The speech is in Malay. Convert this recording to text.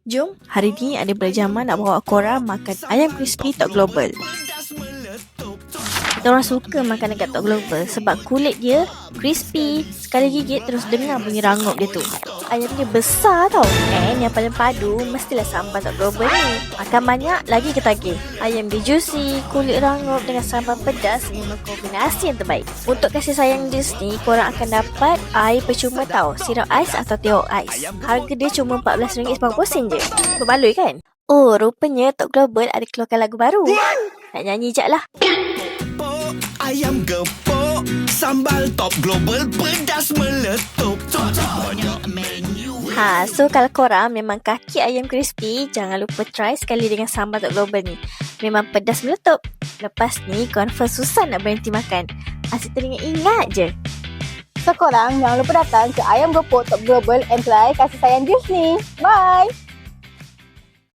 Jom, hari ni ada Zaman nak bawa korang makan ayam crispy Tok Global. Kita orang suka makan dekat Tok Global sebab kulit dia crispy. Sekali gigit terus dengar bunyi rangup dia tu. Ayam dia besar tau. Yang paling padu mestilah sambal Tok Global ni. Makan banyak lagi ketagih. Ayam dia juicy, kulit rangup dengan sambal pedas memang kombinasi yang terbaik. Untuk kasih sayang jus ni, korang akan dapat air percuma tau. Sirap ais atau teh ais. Harga dia cuma RM14.90 je. Berbaloi kan? Oh, rupanya Tok Global ada keluarkan lagu baru. Nak nyanyi jap lah. Ayam gepuk, sambal Top Global pedas meletup. Banyak menu. So kalau korang memang kaki ayam crispy, jangan lupa try sekali dengan sambal Tok Global ni. Memang pedas meletup. Lepas ni confirm susah nak berhenti makan. Asyik teringat-ingat je. So korang jangan lupa datang ke Ayam Gepuk Top Global and try kasih sayang jus ni. Bye!